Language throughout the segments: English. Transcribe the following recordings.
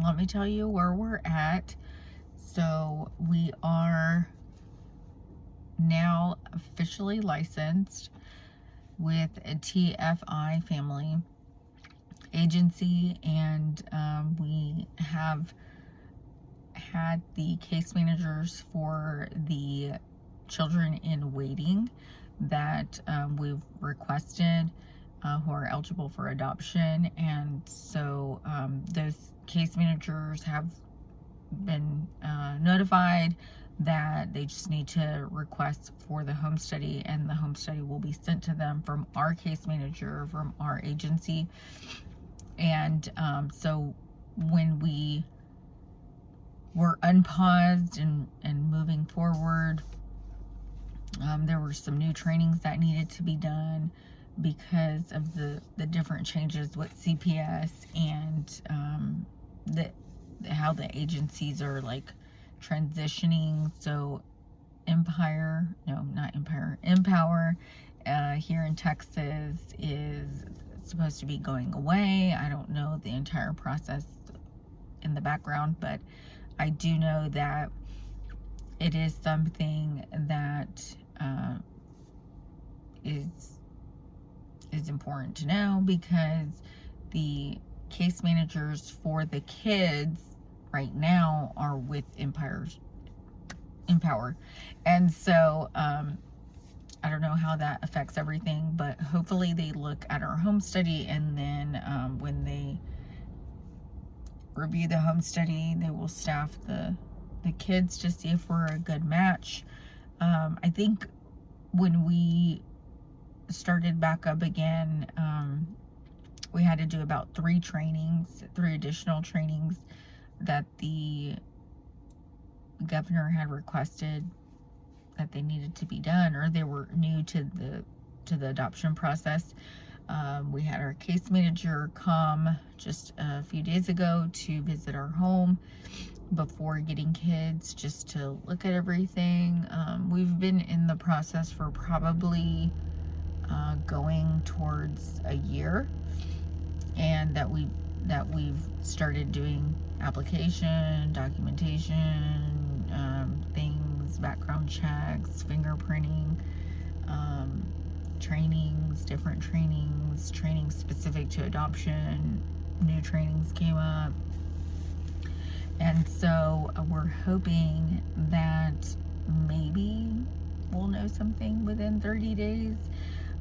let me tell you where we're at. So we are now officially licensed with a TFI family agency, and we have had the case managers for the children in waiting that we've requested who are eligible for adoption. And so those case managers have been notified that they just need to request for the home study, and the home study will be sent to them from our case manager, from our agency. And so when we were unpaused and moving forward, there were some new trainings that needed to be done because of the different changes with CPS, and how the agencies are like transitioning. So Empower here in Texas is supposed to be going away. I don't know the entire process in the background, but I do know that it is something that is important to know, because the case managers for the kids right now are with Empower. And so I don't know how that affects everything, but hopefully they look at our home study, and then when they review the home study, they will staff the kids to see if we're a good match. I think when we started back up again, we had to do about 3 additional trainings that the governor had requested that they needed to be done, or they were new to the adoption process. We had our case manager come just a few days ago to visit our home before getting kids, just to look at everything. We've been in the process for probably going towards a year, and that we've started doing application, documentation, things, background checks, fingerprinting, trainings, different trainings specific to adoption. New trainings came up. And so we're hoping that maybe we'll know something within 30 days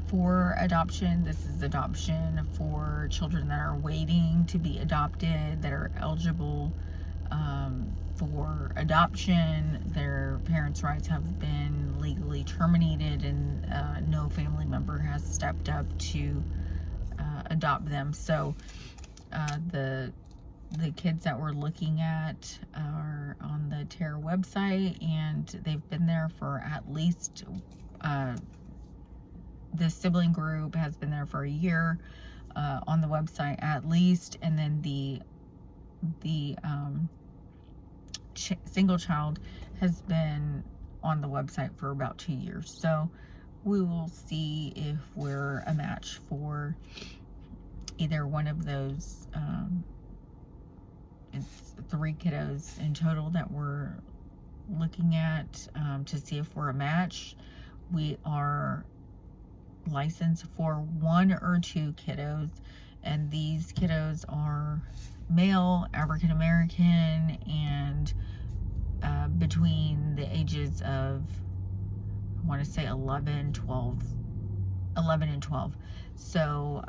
for adoption. This is adoption for children that are waiting to be adopted, that are eligible for adoption. Their parents' rights have been legally terminated, and no family member has stepped up to adopt them. So the kids that we're looking at are on the TARE website, and they've been there for at least, the sibling group has been there for a year on the website at least, and then the single child has been on the website for about 2 years. So we will see if we're a match for either one of those. It's 3 kiddos in total that we're looking at to see if we're a match. We are licensed for 1 or 2 kiddos, and these kiddos are male, African American, and between the ages of, I want to say 11 and 12. So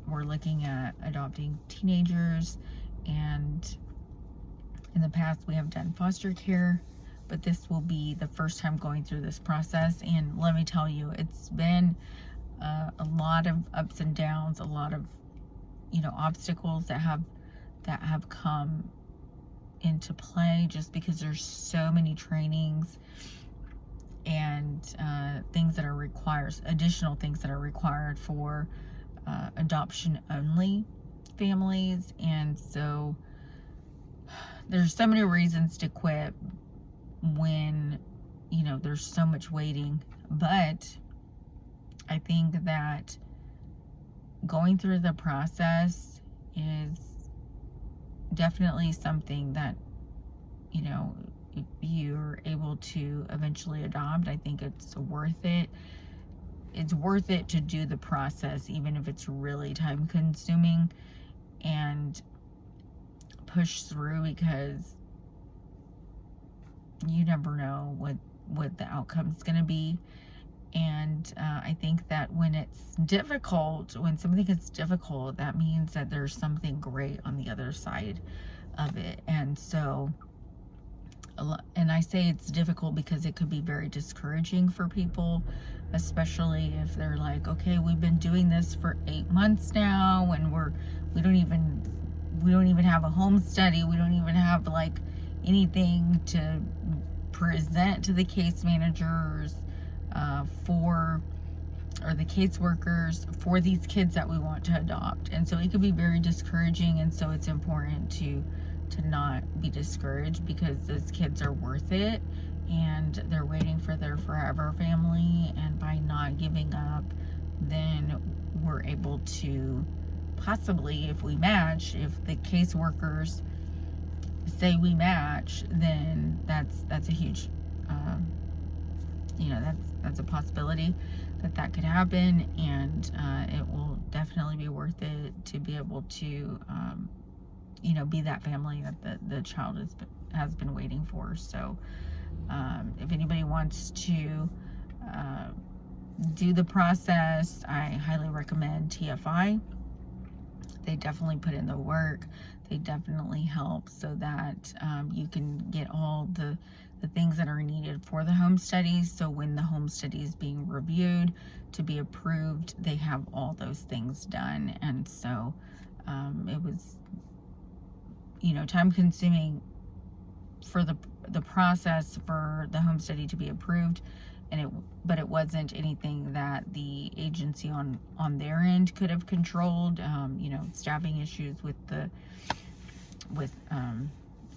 we're looking at adopting teenagers, and in the past we have done foster care, but this will be the first time going through this process. And let me tell you, it's been a lot of ups and downs, a lot of obstacles that have come into play, just because there's so many trainings and things that are required, additional things that are required for adoption only families. And so there's so many reasons to quit when there's so much waiting. But I think that going through the process is definitely something that, you know, if you're able to eventually adopt, I think it's worth it. It's worth it to do the process, even if it's really time consuming, and push through, because you never know what the outcome's going to be. And I think that when it's difficult, when something gets difficult, that means that there's something great on the other side of it. And so, and I say it's difficult because it could be very discouraging for people, especially if they're like, okay, we've been doing this for 8 months now, and we don't even have a home study. We don't even have like anything to present to the case managers or the caseworkers for these kids that we want to adopt. And so it could be very discouraging, and so it's important to not be discouraged, because those kids are worth it, and they're waiting for their forever family. And by not giving up, then we're able to possibly, if we match, if the caseworkers say we match, then that's a huge that's a possibility that could happen. And it will definitely be worth it to be able to be that family that the child has been waiting for. So if anybody wants to do the process, I highly recommend TFI. They definitely put in the work. They definitely help so that you can get all the things that are needed for the home study. So when the home study is being reviewed to be approved, they have all those things done. And so it was, time consuming for the process for the home study to be approved, but it wasn't anything that the agency on their end could have controlled. Staffing issues with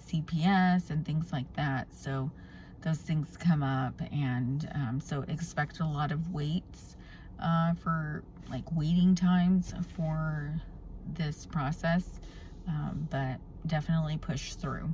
CPS and things like that. So those things come up, and so expect a lot of waits for like waiting times for this process, but definitely push through.